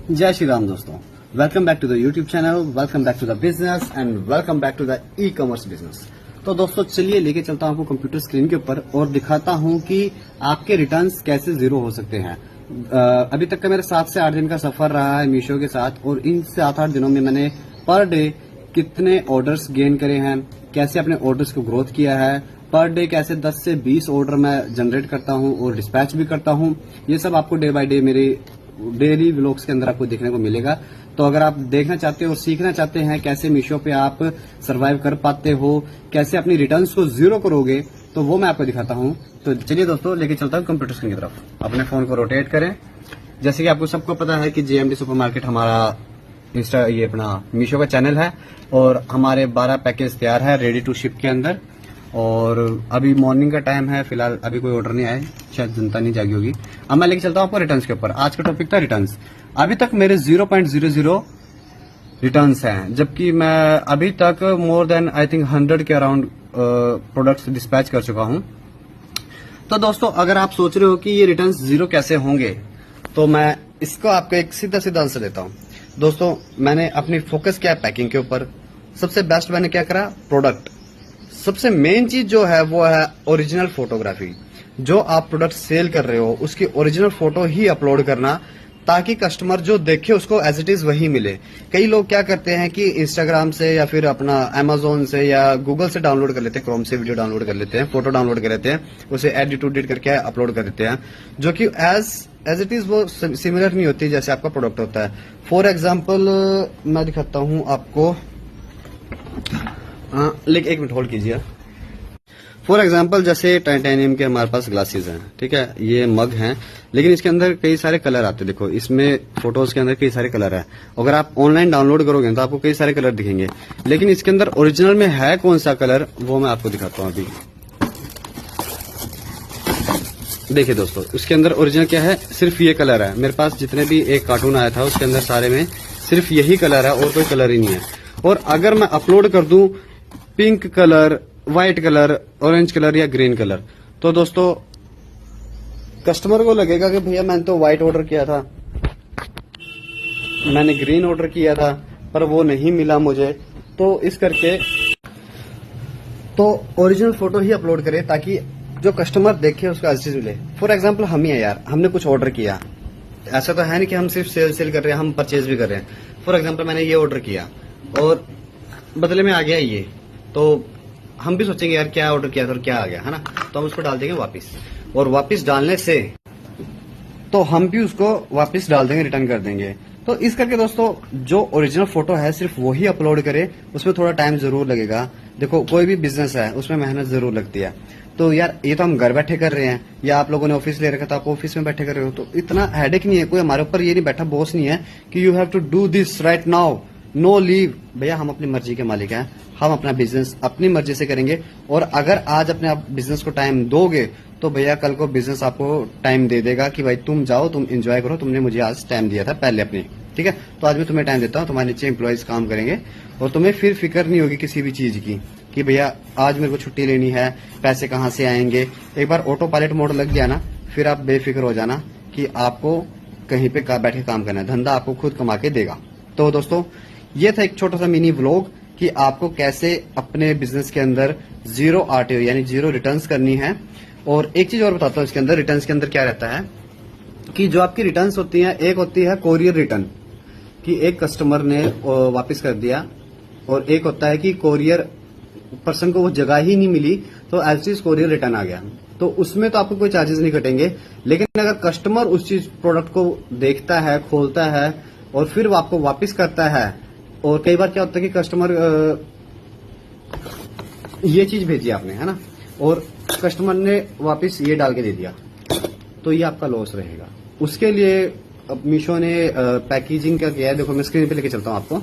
जय श्री राम दोस्तों, welcome back to the YouTube channel, welcome back to the business and welcome back to the e commerce business. तो दोस्तों चलिए लेके चलता हूं आपको कंप्यूटर स्क्रीन के ऊपर और दिखाता हूं कि आपके रिटर्न्स कैसे जीरो हो सकते हैं। अभी तक का मेरा 7 से 8 दिन का सफर रहा है मीशो के साथ और इन 7-8 दिनों में मैंने पर डे कितने ऑर्डर्स गेन करे हैं, कैसे अपने ऑर्डर्स को ग्रोथ किया है, पर डे कैसे 10 से 20 ऑर्डर मैं जनरेट करता हूं और डिस्पैच भी करता हूं। ये सब आपको डे बाय डे मेरे डेली व्लॉग्स के अंदर आपको देखने को मिलेगा। तो अगर आप देखना चाहते हो और सीखना चाहते हैं कैसे मीशो पे आप सरवाइव कर पाते हो, कैसे अपनी रिटर्न्स को जीरो करोगे, तो वो मैं आपको दिखाता हूं। तो चलिए दोस्तों लेके चलता हूं कंप्यूटर स्क्रीन की तरफ। अपने फोन को रोटेट करें। जैसे कि आपको सबको पता है कि जेएमडी सुपरमार्केट हमारा ये अपना मीशो का चैनल है और हमारे 12 पैकेज तैयार है रेडी टू शिप के अंदर। और अभी मॉर्निंग का टाइम है, फिलहाल अभी कोई ऑर्डर नहीं आए, शायद जनता नहीं जागी होगी। अब मैं लेके चलता हूं आपको रिटर्न्स के ऊपर। आज का टॉपिक था रिटर्न्स। अभी तक मेरे 0.00 रिटर्न्स हैं, जबकि मैं अभी तक मोर देन आई थिंक 100 के अराउंड प्रोडक्ट्स डिस्पैच कर चुका हूं। तो दोस्तों अगर आप सोच रहे हो कि ये रिटर्न्स जीरो कैसे होंगे, तो मैं इसको आपको एक सीधा सीधा आंसर देता हूं। दोस्तों मैंने अपनी फोकस किया पैकिंग के ऊपर। सबसे बेस्ट मैंने क्या करा, प्रोडक्ट। सबसे मेन चीज जो है वो है ओरिजिनल फोटोग्राफी। जो आप प्रोडक्ट सेल कर रहे हो उसकी ओरिजिनल फोटो ही अपलोड करना, ताकि कस्टमर जो देखे उसको एज इट इज वही मिले। कई लोग क्या करते हैं कि इंस्टाग्राम से या फिर अपना अमेजोन से या गूगल से डाउनलोड कर लेते हैं, क्रोम से वीडियो डाउनलोड कर लेते हैं, फोटो डाउनलोड कर लेते हैं, उसे एडिट करके अपलोड कर देते हैं, जो कि एज इट इज वो सिमिलर नहीं होती जैसे आपका प्रोडक्ट होता है। फॉर एग्जाम्पल मैं दिखाता हूं आपको, लेकिन एक मिनट होल्ड कीजिए। फॉर एग्जाम्पल जैसे टाइटेनियम के हमारे पास ग्लासेस हैं, ठीक है, ये मग हैं, लेकिन इसके अंदर कई सारे कलर आते हैं। देखो इसमें फोटोज के अंदर कई सारे कलर है। अगर आप ऑनलाइन डाउनलोड करोगे तो आपको कई सारे कलर दिखेंगे, लेकिन इसके अंदर ओरिजिनल में है कौन सा कलर, वो मैं आपको दिखाता हूं अभी। देखिए दोस्तों, उसके अंदर ओरिजिनल क्या है, सिर्फ ये कलर है। मेरे पास जितने भी एक कार्टून आया था उसके अंदर सारे में सिर्फ यही कलर है और कोई कलर ही नहीं है। और अगर मैं अपलोड कर दूं pink colour, white colour, orange colour या ग्रीन कलर, तो दोस्तों कस्टमर को लगेगा कि भैया मैंने तो व्हाइट ऑर्डर किया था, मैंने ग्रीन ऑर्डर किया था, पर वो नहीं मिला मुझे। तो इस करके तो ओरिजिनल फोटो ही अपलोड करें ताकि जो कस्टमर देखे उसका एज मिले। फॉर एग्जाम्पल हम ही है यार, हमने कुछ ऑर्डर किया, ऐसा तो है नहीं कि हम सिर्फ सेल कर रहे हैं, हम परचेज भी कर रहे हैं। फॉर एग्जाम्पल मैंने ये ऑर्डर किया और बदले में आ गया ये, तो हम भी सोचेंगे यार क्या ऑर्डर किया था और क्या आ गया, है ना। तो हम उसको डाल देंगे वापस, और वापस डालने से तो हम भी उसको वापस डाल देंगे, रिटर्न कर देंगे। तो इस करके दोस्तों जो ओरिजिनल फोटो है सिर्फ वही अपलोड करे। उसमें थोड़ा टाइम जरूर लगेगा। देखो कोई भी बिजनेस है उसमें मेहनत जरूर लगती है। तो यार ये तो हम घर बैठे कर रहे हैं, या आप लोगों ने ऑफिस ले रखा था, आप ऑफिस में बैठे कर रहे हो, तो इतना हेडेक नहीं है, कोई हमारे ऊपर ये नहीं बैठा, बॉस नहीं है कि you have to do this right now, no leave. भैया हम अपनी मर्जी के मालिक हैं, हम अपना बिजनेस अपनी मर्जी से करेंगे। और अगर आज अपने आप बिजनेस को टाइम दोगे तो भैया कल को बिजनेस आपको टाइम दे देगा कि भाई तुम जाओ, तुम एंजॉय करो, तुमने मुझे आज टाइम दिया था पहले अपने, ठीक है। तो आज मैं तुम्हें टाइम देता हूँ, तुम्हारे नीचे एम्प्लॉयज काम करेंगे और तुम्हें फिर फिक्र नहीं होगी किसी भी चीज की कि भैया आज मेरे को छुट्टी लेनी है, पैसे कहाँ से आएंगे। एक बार ऑटो पायलट मोड लग गया ना, फिर आप बेफिक्र हो जाना कि आपको कहीं पे बैठ के काम करना है, धंधा आपको खुद कमा के देगा। तो दोस्तों ये था एक छोटा सा मिनी व्लॉग कि आपको कैसे अपने बिजनेस के अंदर जीरो आरटीओ यानी जीरो रिटर्न्स करनी है। और एक चीज और बताता हूँ, इसके अंदर रिटर्न्स के अंदर क्या रहता है कि जो आपकी रिटर्न्स होती हैं, एक होती है कोरियर रिटर्न कि एक कस्टमर ने वापस कर दिया, और एक होता है कि कोरियर पर्सन को वो जगह ही नहीं मिली तो एज इज कोरियर रिटर्न आ गया। तो उसमें तो आपको कोई चार्जेस नहीं कटेंगे, लेकिन अगर कस्टमर उस चीज प्रोडक्ट को देखता है, खोलता है और फिर वो आपको वापस करता है, और कई बार क्या होता है कि कस्टमर ये चीज भेजी आपने, है ना, और कस्टमर ने वापस ये डाल के दे दिया, तो ये आपका लॉस रहेगा। उसके लिए अब मीशो ने पैकेजिंग का किया है। देखो मैं स्क्रीन पे लेके चलता हूं आपको,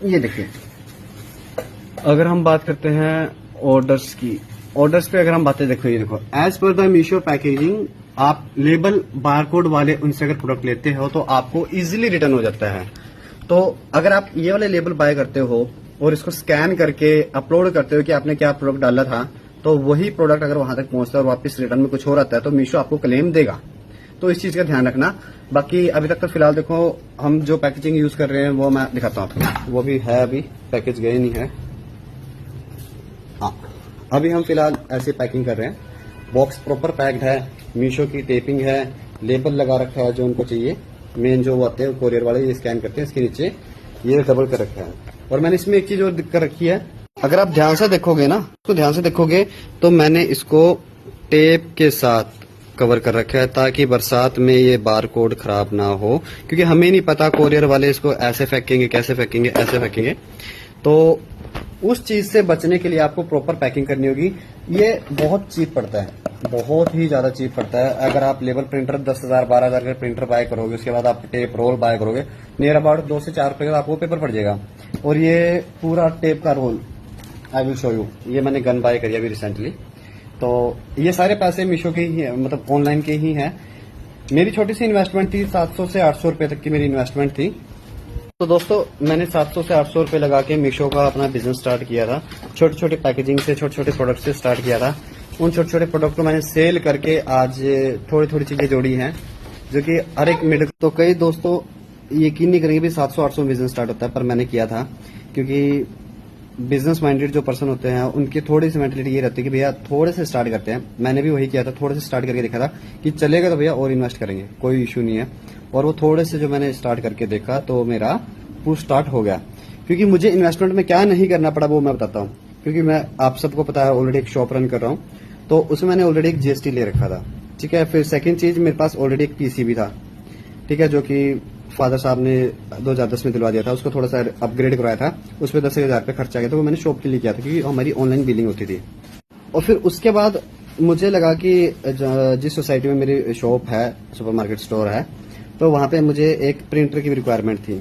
ये देखिए। अगर हम बात करते हैं ऑर्डर्स की, ऑर्डर्स पे अगर हम बातें, देखो ये देखो, एज पर द मीशो पैकेजिंग आप लेबल बारकोड वाले उनसे अगर प्रोडक्ट लेते हो तो आपको इजीली रिटर्न हो जाता है। तो अगर आप ये वाले लेबल बाय करते हो और इसको स्कैन करके अपलोड करते हो कि आपने क्या प्रोडक्ट डाला था, तो वही प्रोडक्ट अगर वहां तक पहुंचता है और वापस रिटर्न में कुछ हो रहा है तो मीशो आपको क्लेम देगा। तो इस चीज का ध्यान रखना। बाकी अभी तक तो फिलहाल देखो हम जो पैकेजिंग यूज कर रहे हैं वो मैं दिखाता हूँ आपको। वो भी है, अभी पैकेज गए नहीं है। हाँ, अभी हम फिलहाल ऐसे पैकिंग कर रहे हैं। बॉक्स प्रॉपर पैक्ड है, मीशो की टेपिंग है, लेबल लगा रखा है जो उनको चाहिए। मेन जो आते हैं कोरियर वाले ये स्कैन करते हैं, इसके नीचे ये डबल कर रखा है। और मैंने इसमें एक चीज और कर रखी है, अगर आप ध्यान से देखोगे ना, तो ध्यान से देखोगे तो मैंने इसको टेप के साथ कवर कर रखा है ताकि बरसात में ये बार कोड खराब ना हो, क्योंकि हमें नहीं पता कोरियर वाले इसको ऐसे फेंकेंगे, कैसे फेंकेंगे, ऐसे फेंकेंगे। तो उस चीज से बचने के लिए आपको प्रॉपर पैकिंग करनी होगी। ये बहुत चीप पड़ता है, बहुत ही ज्यादा चीप पड़ता है। अगर आप लेबल प्रिंटर 10,000 12,000 का प्रिंटर बाय करोगे, उसके बाद आप टेप रोल बाय करोगे, नियर अबाउट 2 से 4 रुपए का आपको पेपर पड़ जाएगा। और ये पूरा टेप का roll I will show you, ये मैंने गन बाय करी अभी रिसेंटली। तो ये सारे पैसे मीशो के ही है, मतलब ऑनलाइन के ही हैं। मेरी छोटी सी इन्वेस्टमेंट थी, 700 से 800 रुपए तक की मेरी इन्वेस्टमेंट थी। तो दोस्तों मैंने 700 से 800 रुपए लगा के मीशो का अपना बिजनेस स्टार्ट किया था। छोटे छोटे पैकेजिंग से, छोटे छोटे प्रोडक्ट से स्टार्ट किया था। उन छोटे छोटे प्रोडक्ट को मैंने सेल करके आज थोड़ी थोड़ी चीजें जोड़ी हैं जो कि हर एक मिनट। तो कई दोस्तों यकीन नहीं करेंगे भी 700-800 में बिजनेस स्टार्ट होता है, पर मैंने किया था क्योंकि बिजनेस माइंडेड जो पर्सन होते हैं उनकी थोड़ी सी मेंटलिटी ये रहती है कि भैया थोड़े से स्टार्ट करते हैं। मैंने भी वही किया था, थोड़े से स्टार्ट करके देखा था कि चलेगा तो भैया और इन्वेस्ट करेंगे, कोई इशू नहीं है। और वो थोड़े से जो मैंने स्टार्ट करके देखा तो मेरा पूरा स्टार्ट हो गया। क्योंकि मुझे इन्वेस्टमेंट में क्या नहीं करना पड़ा वो मैं बताता हूँ। क्योंकि मैं, आप सबको पता है, ऑलरेडी एक शॉप रन कर रहा हूँ, तो उसमें मैंने ऑलरेडी एक जीएसटी ले रखा था, ठीक है। फिर सेकंड चीज, मेरे पास ऑलरेडी एक पीसी भी था, ठीक है, जो कि फादर साहब ने 2010 में दिलवा दिया था। उसको थोड़ा सा अपग्रेड करवाया था, उसमें 10,000 रुपये खर्चा गया था। वो मैंने शॉप के लिए किया था क्योंकि हमारी ऑनलाइन बिलिंग होती थी। और फिर उसके बाद मुझे लगा कि जिस सोसाइटी में मेरी शॉप है, सुपरमार्केट स्टोर है, तो वहां पे मुझे एक प्रिंटर की भी रिक्वायरमेंट थी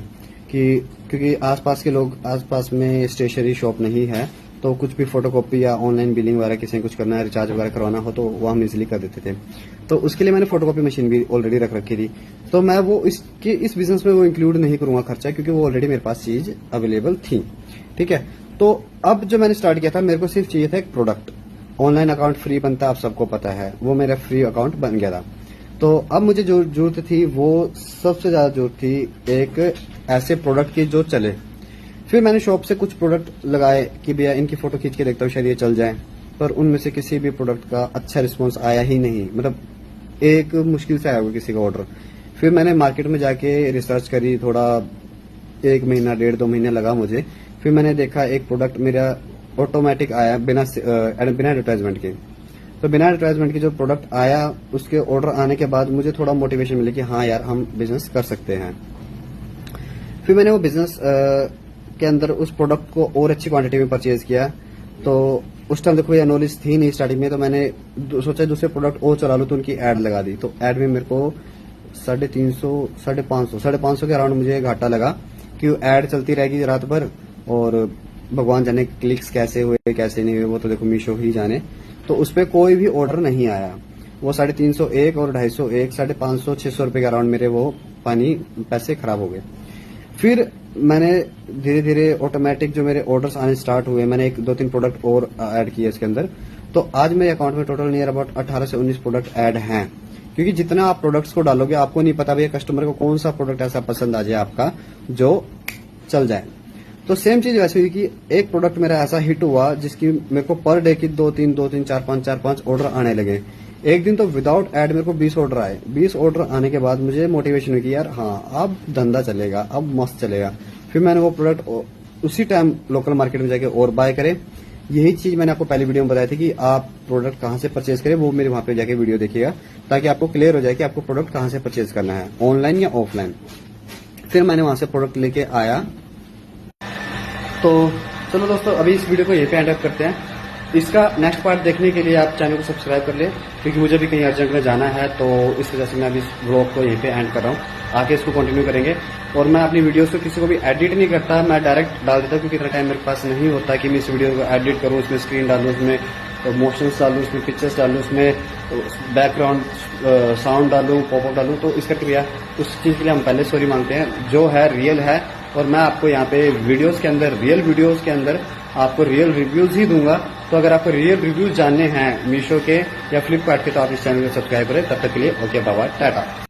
कि क्योंकि आसपास के लोग, आसपास में स्टेशनरी शॉप नहीं है, तो कुछ भी फोटोकॉपी या ऑनलाइन बिलिंग वगैरह किसी ने कुछ करना है, रिचार्ज वगैरह करवाना हो तो वो हम इजिली कर देते थे। तो उसके लिए मैंने फोटोकॉपी मशीन भी ऑलरेडी रख रखी थी। तो मैं वो इस बिजनेस में वो इंक्लूड नहीं करूंगा खर्चा, क्योंकि वो ऑलरेडी मेरे पास चीज अवेलेबल थी, ठीक है। तो अब जो मैंने स्टार्ट किया था, मेरे को सिर्फ चाहिए था एक प्रोडक्ट। ऑनलाइन अकाउंट फ्री बनता है, आप सबको पता है, वो मेरा फ्री अकाउंट बन गया था। तो अब मुझे जो जरूरत थी, वो सबसे ज्यादा जरूरत थी एक ऐसे प्रोडक्ट की जो चले। फिर मैंने शॉप से कुछ प्रोडक्ट लगाए कि भैया इनकी फोटो खींच के देखता हूँ शायद ये चल जाए, पर उनमें से किसी भी प्रोडक्ट का अच्छा रिस्पांस आया ही नहीं। मतलब एक मुश्किल से आया होगा किसी का ऑर्डर। फिर मैंने मार्केट में जाके रिसर्च करी, थोड़ा 1 महीना 1.5-2 महीने लगा मुझे। फिर मैंने देखा एक प्रोडक्ट मेरा ऑटोमेटिक आया बिना एडवर्टाइजमेंट के। तो बिना एडवर्टाइजमेंट के जो प्रोडक्ट आया, उसके ऑर्डर आने के बाद मुझे थोड़ा मोटिवेशन मिली कि हाँ यार हम बिजनेस कर सकते हैं। फिर मैंने वो बिजनेस के अंदर उस प्रोडक्ट को और अच्छी क्वांटिटी में परचेज किया। तो उस टाइम देखो ये नॉलेज थी नहीं स्टार्टिंग में, तो मैंने सोचा दूसरे प्रोडक्ट और चला लूं, तो उनकी एड लगा दी। तो एड में मेरे को 350, 550 के अराउंड मुझे घाटा लगा कि एड चलती रहेगी रात भर, और भगवान जाने क्लिक्स कैसे हुए कैसे नहीं हुए, वो तो देखो मीशो ही जाने। तो उस पर कोई भी ऑर्डर नहीं आया। वो 350 और 250, 550, 600 रुपए के अराउंड मेरे वो पैसे खराब हो गए। फिर मैंने धीरे धीरे ऑटोमेटिक जो मेरे ऑर्डर्स आने स्टार्ट हुए, मैंने 1-2-3 प्रोडक्ट और ऐड किए इसके अंदर। तो आज मेरे अकाउंट में टोटल नियर अबाउट 18 से 19 प्रोडक्ट ऐड हैं। क्योंकि जितना आप प्रोडक्ट्स को डालोगे, आपको नहीं पता भैया कस्टमर को कौन सा प्रोडक्ट ऐसा पसंद आ जाए आपका जो चल जाए। तो सेम चीज वैसे हुई कि एक प्रोडक्ट मेरा ऐसा हिट हुआ जिसकी मेरे को पर डे की 2-3, 4-5 ऑर्डर आने लगे। एक दिन तो विदाउट एड मेरे को 20 ऑर्डर आए। 20 ऑर्डर आने के बाद मुझे मोटिवेशन हुई कि यार हाँ अब धंधा चलेगा, अब मस्त चलेगा। फिर मैंने वो प्रोडक्ट उसी टाइम लोकल मार्केट में जाके और बाय करे। यही चीज मैंने आपको पहली वीडियो में बताई थी कि आप प्रोडक्ट कहाँ से परचेज करें, वो मेरे वहां पे जाके वीडियो देखिएगा ताकि आपको क्लियर हो जाए कि आपको प्रोडक्ट कहाँ से परचेज करना है, ऑनलाइन या ऑफलाइन। फिर मैंने वहां से प्रोडक्ट लेके आया। तो चलो दोस्तों, अभी इस वीडियो को यहीं पे एंड अप करते हैं। इसका नेक्स्ट पार्ट देखने के लिए आप चैनल को सब्सक्राइब कर ले, क्योंकि मुझे भी कहीं अर्जेंट में जाना है। तो इस वजह से मैं अभी इस ब्लॉग को यहीं पे एंड कर रहा हूँ। आगे इसको कंटिन्यू करेंगे। और मैं अपनी वीडियोस को किसी को भी एडिट नहीं करता, मैं डायरेक्ट डाल देता हूँ, क्योंकि इतना टाइम मेरे पास नहीं होता कि मैं इस वीडियो को एडिट करूँ, उसमें स्क्रीन डालूँ, उसमें मोशंस डालूँ, उसमें पिक्चर्स डालूँ, उसमें बैकग्राउंड साउंड डालूँ, पॉपअप डालूँ। तो इस करके भैया उस चीज़ के लिए हम पहले सॉरी मांगते हैं। जो है रियल है, और मैं आपको यहाँ पे वीडियोस के अंदर, रियल वीडियोस के अंदर आपको रियल रिव्यूज ही दूंगा। तो अगर आपको रियल रिव्यूज जानने हैं मीशो के या फ्लिपकार्ट के तो आप इस चैनल को सब्सक्राइब करें। तब तक के लिए ओके बाय बाय टाटा।